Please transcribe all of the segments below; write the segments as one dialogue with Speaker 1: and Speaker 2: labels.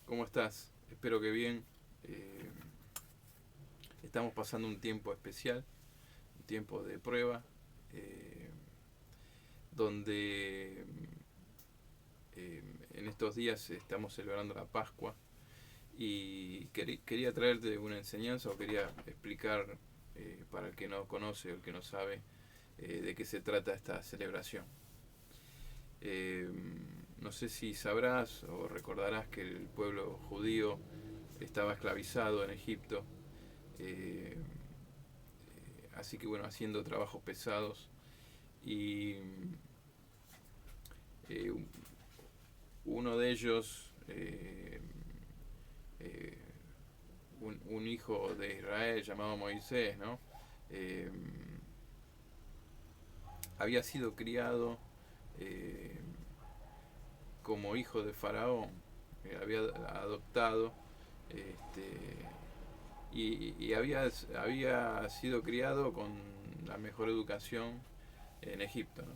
Speaker 1: ¿Cómo estás? Espero que bien. Eh, Estamos pasando un tiempo especial, un tiempo de prueba, eh, donde en estos días estamos celebrando la Pascua y quería traerte una enseñanza o quería explicar para el que no conoce o el que no sabe de qué se trata esta celebración. Eh, no sé si sabrás o recordarás que el pueblo judío estaba esclavizado en Egipto, eh, así que bueno, haciendo trabajos pesados y eh, uno de ellos, eh, un hijo de Israel llamado Moisés, ¿no? Eh, Había sido criado eh, como hijo de Faraón, había adoptado este, y había sido criado con la mejor educación en Egipto, ¿no?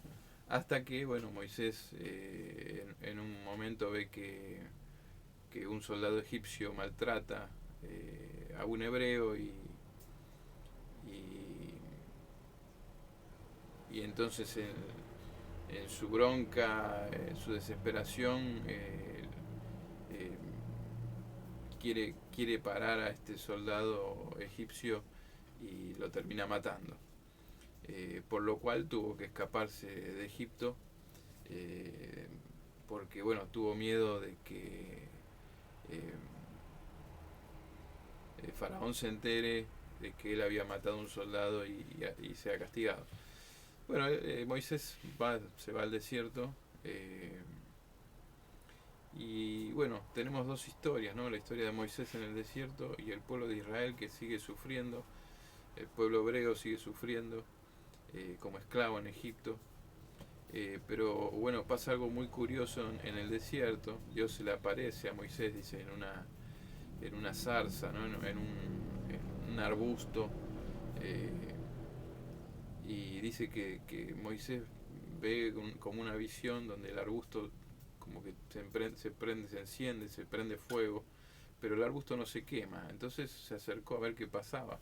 Speaker 1: Hasta que, bueno, Moisés en un momento ve que un soldado egipcio maltrata a un hebreo y, y entonces en su bronca, en su desesperación, eh, quiere parar a este soldado egipcio y lo termina matando. Por lo cual tuvo que escaparse de Egipto eh, porque bueno, tuvo miedo de que eh, Faraón se entere de que él había matado a un soldado y sea castigado. Bueno, Moisés se va al desierto y bueno, tenemos dos historias, ¿no? La historia de Moisés en el desierto y el pueblo de Israel que sigue sufriendo, el pueblo hebreo sigue sufriendo como esclavo en Egipto. Pero bueno, pasa algo muy curioso en el desierto. Dios se le aparece a Moisés, dice, en una zarza, ¿no? En un arbusto. eh, y dice que Moisés ve como una visión donde el arbusto como que se enciende, se prende fuego, pero el arbusto no se quema. Entonces se acercó a ver qué pasaba.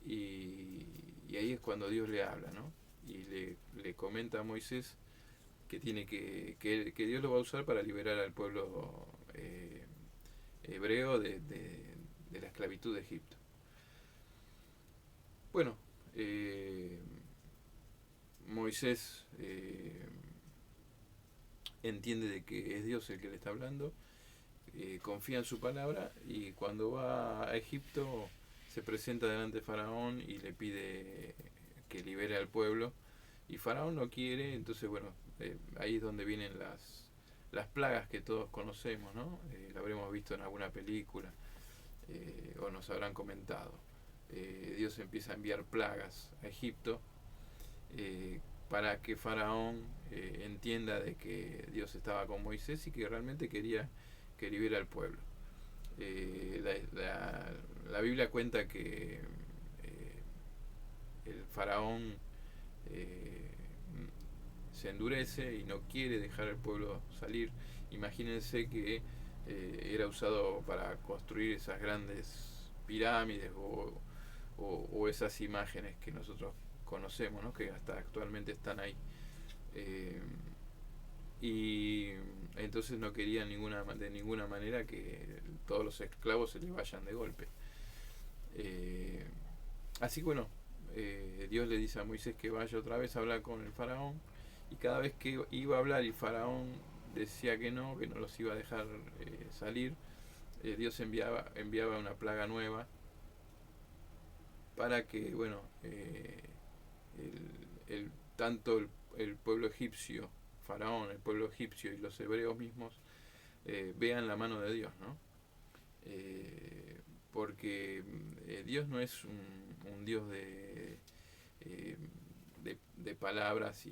Speaker 1: Y ahí es cuando Dios le habla, ¿no? Y le comenta a Moisés que que Dios lo va a usar para liberar al pueblo hebreo de la esclavitud de Egipto. Bueno, Moisés entiende de que es Dios el que le está hablando, confía en su palabra y cuando va a Egipto se presenta delante de Faraón y le pide que libere al pueblo y Faraón no quiere, entonces bueno, ahí es donde vienen las plagas que todos conocemos, ¿no? Lo habremos visto en alguna película o nos habrán comentado. Dios empieza a enviar plagas a Egipto para que Faraón entienda de que Dios estaba con Moisés y que realmente quería que libera al pueblo. La Biblia cuenta que el faraón eh, se endurece y no quiere dejar al pueblo salir. Imagínense que era usado para construir esas grandes pirámides o esas imágenes que nosotros conocemos, ¿no? Que hasta actualmente están ahí. Eh, y entonces no quería de ninguna manera que todos los esclavos se les vayan de golpe. Eh, Así que bueno, Dios le dice a Moisés que vaya otra vez a hablar con el faraón y cada vez que iba a hablar y el faraón decía que no los iba a dejar salir, Dios enviaba una plaga nueva para que, bueno, tanto el pueblo egipcio, faraón, el pueblo egipcio y los hebreos mismos vean la mano de Dios, ¿no? Eh, Porque Dios no es un Dios eh, de palabras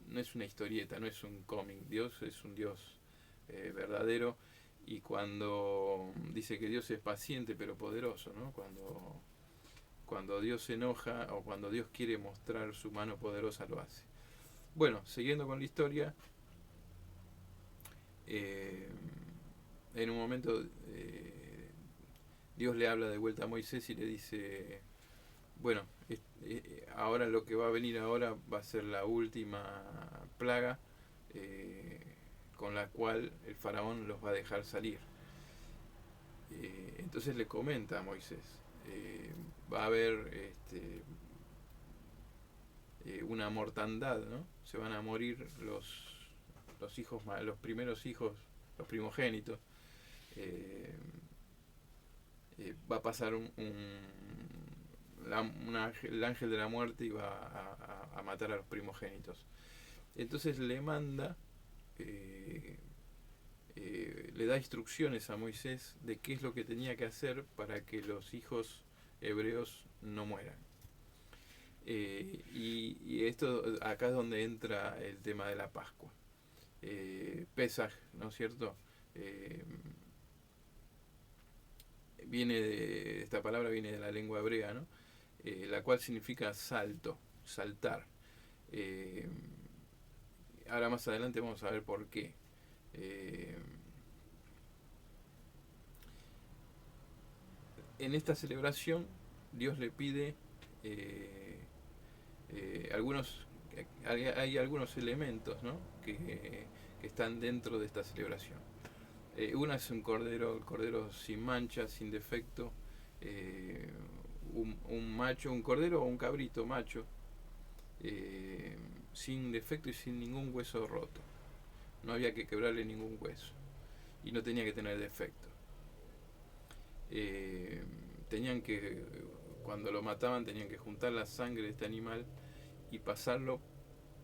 Speaker 1: no es una historieta, no es un cómic. Dios es un Dios verdadero y cuando dice que Dios es paciente pero poderoso, ¿no? Cuando Dios se enoja o cuando Dios quiere mostrar su mano poderosa lo hace. Bueno, siguiendo con la historia, eh, en un momento Dios le habla de vuelta a Moisés y le dice, bueno, ahora lo que va a venir ahora va a ser la última plaga eh, con la cual el faraón los va a dejar salir. Entonces le comenta a Moisés, va a haber una mortandad, ¿no? Se van a morir los hijos, los primeros hijos, los primogénitos. Eh, Va a pasar el ángel de la muerte y va a matar a los primogénitos. Entonces le manda, le da instrucciones a Moisés de qué es lo que tenía que hacer para que los hijos hebreos no mueran. Y esto acá es donde entra el tema de la Pascua. Pesaj, ¿no es cierto? Esta palabra viene de la lengua hebrea, ¿no? La cual significa salto, saltar. Eh, Ahora más adelante vamos a ver por qué. Eh, en esta celebración Dios le pide algunos, hay algunos elementos, ¿no? que están dentro de esta celebración. Una es el cordero sin mancha, sin defecto, un macho, un cordero o un cabrito macho, sin defecto y sin ningún hueso roto. No había que quebrarle ningún hueso y no tenía que tener defecto. Tenían que, cuando lo mataban, tenían que juntar la sangre de este animal y pasarlo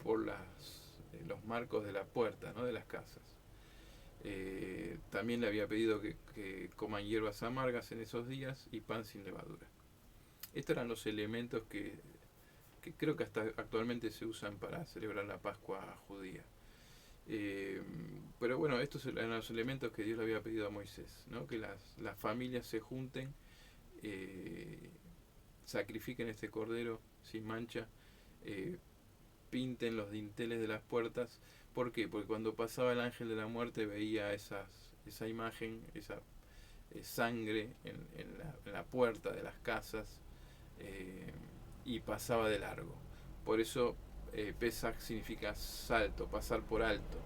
Speaker 1: por los marcos de la puerta, ¿no? De las casas. También le había pedido que coman hierbas amargas en esos días y pan sin levadura. Estos eran los elementos que creo que hasta actualmente se usan para celebrar la Pascua judía. Pero bueno, estos eran los elementos que Dios le había pedido a Moisés, ¿no? Que las familias se junten, sacrifiquen este cordero sin mancha, pinten los dinteles de las puertas. ¿Por qué? Porque cuando pasaba el ángel de la muerte veía esa imagen, esa sangre en la puerta de las casas, y pasaba de largo. Por eso Pesach significa salto, pasar por alto.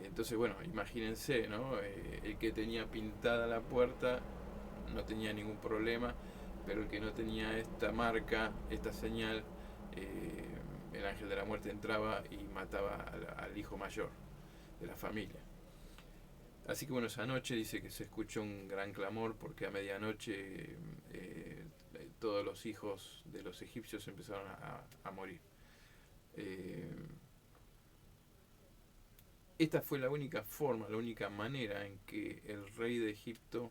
Speaker 1: Entonces, bueno, imagínense, ¿no? El que tenía pintada la puerta no tenía ningún problema, pero el que no tenía esta marca, esta señal, el ángel de la muerte entraba y mataba al hijo mayor de la familia. Así que bueno, esa noche dice que se escuchó un gran clamor porque a medianoche todos los hijos de los egipcios empezaron a morir. Esta fue la única forma, la única manera en que el rey de Egipto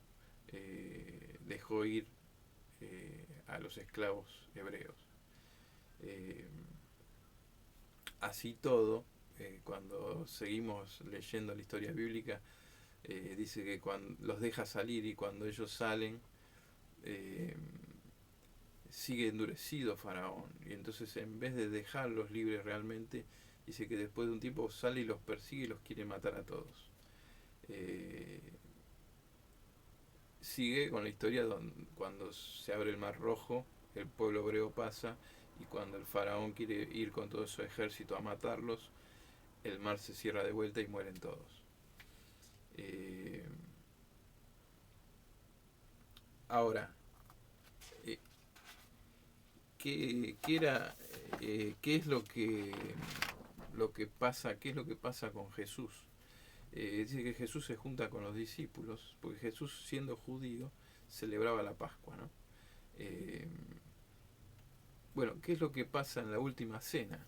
Speaker 1: dejó ir a los esclavos hebreos. Así todo, cuando seguimos leyendo la historia bíblica, dice que cuando los deja salir y cuando ellos salen, sigue endurecido Faraón. Y entonces en vez de dejarlos libres realmente, dice que después de un tiempo sale y los persigue y los quiere matar a todos. Sigue con la historia cuando se abre el Mar Rojo, el pueblo hebreo pasa, y cuando el faraón quiere ir con todo su ejército a matarlos, el mar se cierra de vuelta y mueren todos. Ahora, ¿qué es lo que pasa? ¿Qué es lo que pasa con Jesús? Dice que Jesús se junta con los discípulos, porque Jesús, siendo judío, celebraba la Pascua, ¿no? Bueno, ¿qué es lo que pasa en la última cena?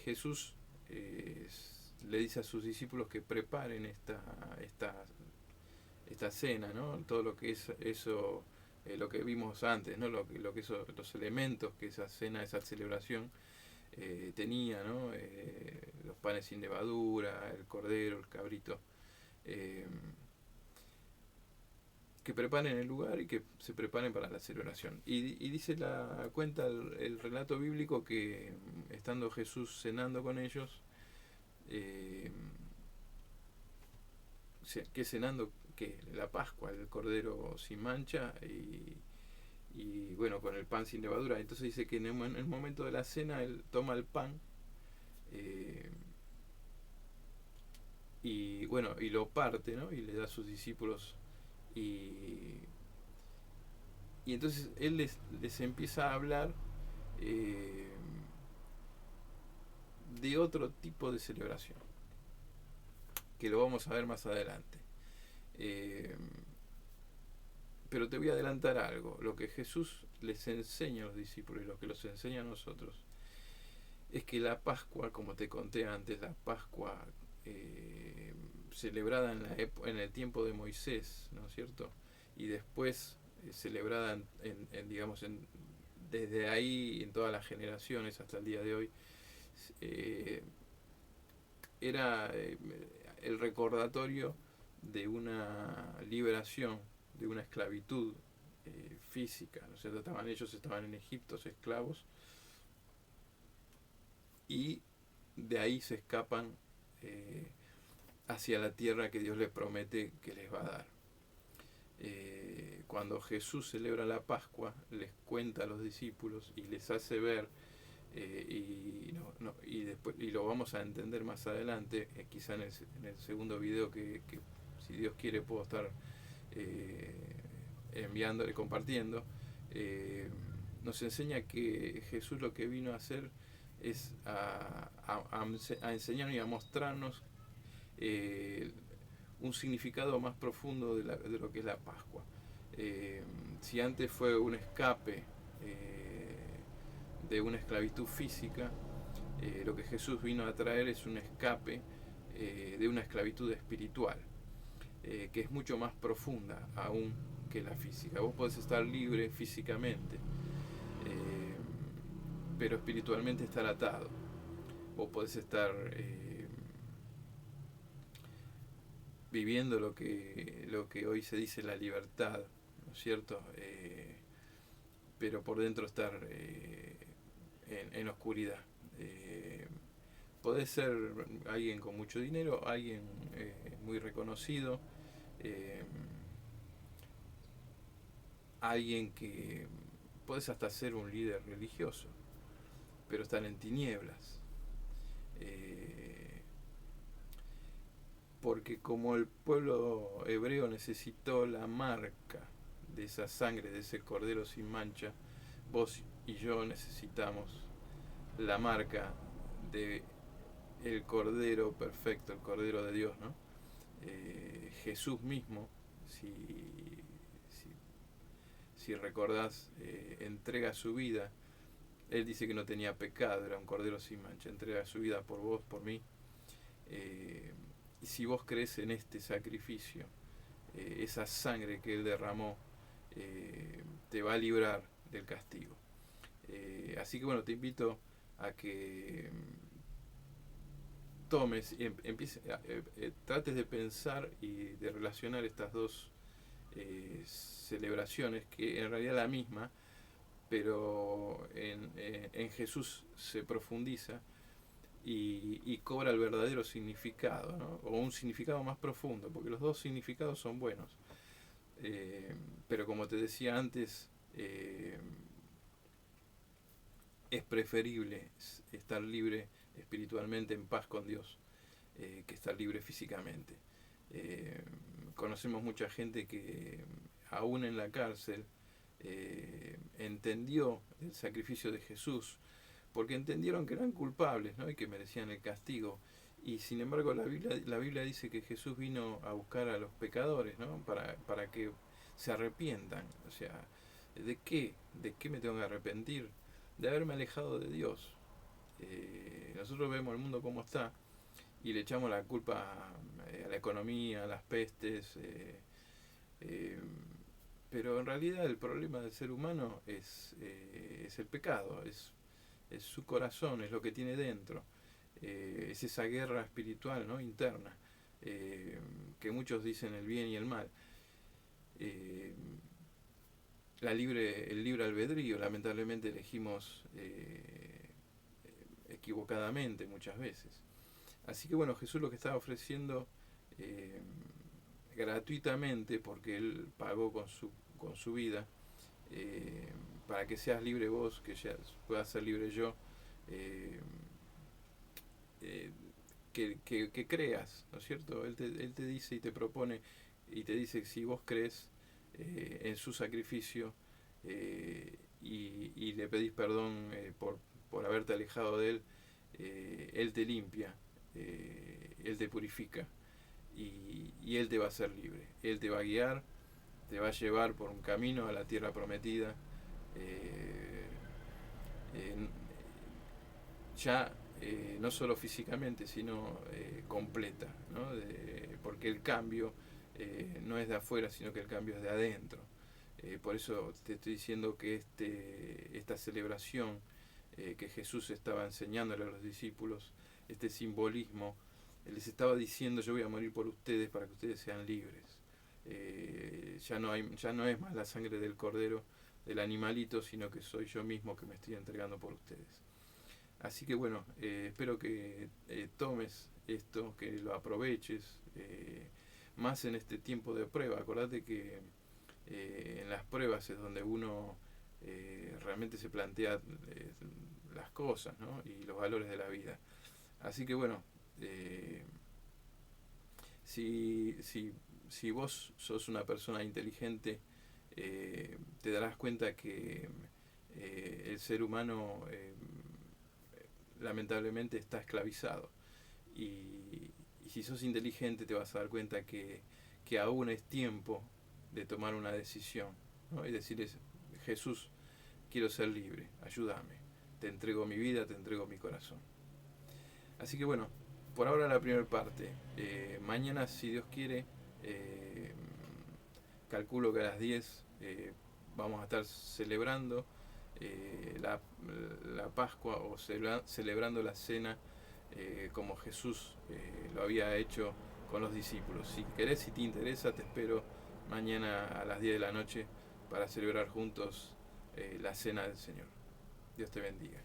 Speaker 1: Jesús le dice a sus discípulos que preparen esta cena, ¿no? Todo lo que es eso, lo que vimos antes, ¿no? Lo que los elementos que esa cena, esa celebración tenía, ¿no? Los panes sin levadura, el cordero, el cabrito, que preparen el lugar y que se preparen para la celebración. Y dice cuenta el relato bíblico que estando Jesús cenando con ellos, eh, que cenando que la Pascua, el Cordero sin mancha y bueno, con el pan sin levadura. Entonces dice que en el momento de la cena él toma el pan eh, y bueno, y lo parte, ¿no? Y le da a sus discípulos y, y entonces él les empieza a hablar eh, de otro tipo de celebración, que lo vamos a ver más adelante. Eh, pero te voy a adelantar algo, lo que Jesús les enseña a los discípulos y lo que los enseña a nosotros, es que la Pascua, como te conté antes, la Pascua celebrada en el tiempo de Moisés, ¿no es cierto? Y después celebrada digamos, desde ahí en todas las generaciones hasta el día de hoy, eh, era el recordatorio de una liberación, de una esclavitud física, ¿no es cierto? Ellos estaban en Egipto esclavos y de ahí se escapan hacia la tierra que Dios les promete que les va a dar. Cuando Jesús celebra la Pascua, les cuenta a los discípulos y les hace ver, y lo vamos a entender más adelante, quizá en el segundo video que si Dios quiere puedo estar eh, enviándole, compartiendo, nos enseña que Jesús lo que vino a hacer es a enseñarnos y a mostrarnos eh, un significado más profundo de lo que es la Pascua. Si antes fue un escape de una esclavitud física, lo que Jesús vino a traer es un escape de una esclavitud espiritual, que es mucho más profunda aún que la física. Vos podés estar libre físicamente, pero espiritualmente estar atado. Vos podés estar viviendo lo que hoy se dice la libertad, ¿no es cierto? Pero por dentro estar en oscuridad. Podés ser alguien con mucho dinero, alguien muy reconocido, eh, alguien que podés hasta ser un líder religioso, pero estar en tinieblas. Porque como el pueblo hebreo necesitó la marca de esa sangre, de ese cordero sin mancha, vos y yo necesitamos la marca de el cordero perfecto, el cordero de Dios, ¿no? Jesús mismo, si, si, si recordás, entrega su vida. Él dice que no tenía pecado, era un cordero sin mancha, entrega su vida por vos, por mí. Y si vos crees en este sacrificio, esa sangre que Él derramó, te va a librar del castigo. Así que bueno, te invito a que tomes y trates de pensar y de relacionar estas dos celebraciones, que en realidad es la misma, pero en Jesús se profundiza y cobra el verdadero significado, ¿no? O un significado más profundo, porque los dos significados son buenos. Pero como te decía antes, es preferible estar libre espiritualmente en paz con Dios que estar libre físicamente. Conocemos mucha gente que aún en la cárcel entendió el sacrificio de Jesús porque entendieron que eran culpables, ¿no? Y que merecían el castigo. Y sin embargo la Biblia dice que Jesús vino a buscar a los pecadores, ¿no? Para que se arrepientan. O sea, ¿de qué? ¿De qué me tengo que arrepentir? De haberme alejado de Dios. Nosotros vemos el mundo como está y le echamos la culpa a la economía, a las pestes, eh, pero en realidad el problema del ser humano es el pecado, es su corazón, es lo que tiene dentro, es esa guerra espiritual, ¿no? Interna, que muchos dicen el bien y el mal. Eh, el libre albedrío, lamentablemente elegimos equivocadamente muchas veces. Así que bueno, Jesús lo que estaba ofreciendo eh, gratuitamente, porque Él pagó con su vida, eh, para que seas libre vos, que ya puedas ser libre yo, eh, eh, que creas, ¿no es cierto? Él te dice y te propone y te dice que si vos crees en su sacrificio y le pedís perdón por haberte alejado de Él, Él te limpia, Él te purifica y Él te va a hacer libre. Él te va a guiar, te va a llevar por un camino a la tierra prometida. eh, eh, ya no solo físicamente, sino completa, ¿no? Porque el cambio no es de afuera, sino que el cambio es de adentro. Por eso te estoy diciendo que esta celebración que Jesús estaba enseñándole a los discípulos, este simbolismo, les estaba diciendo: yo voy a morir por ustedes para que ustedes sean libres. Ya no es más la sangre del cordero, del animalito, sino que soy yo mismo que me estoy entregando por ustedes. Así que bueno, espero que tomes esto, que lo aproveches, más en este tiempo de prueba. Acordate que en las pruebas es donde uno realmente se plantea las cosas, ¿no? Y los valores de la vida. Así que bueno, eh, si vos sos una persona inteligente, te darás cuenta que el ser humano lamentablemente está esclavizado. Y si sos inteligente te vas a dar cuenta que aún es tiempo de tomar una decisión, ¿no? Y decirles: Jesús, quiero ser libre, ayúdame, te entrego mi vida, te entrego mi corazón. Así que bueno, por ahora la primera parte. Mañana, si Dios quiere, eh, calculo que a las 10 vamos a estar celebrando la Pascua, o celebrando la cena como Jesús lo había hecho con los discípulos. Si querés, si te interesa, te espero mañana a las 10 de la noche para celebrar juntos la cena del Señor. Dios te bendiga.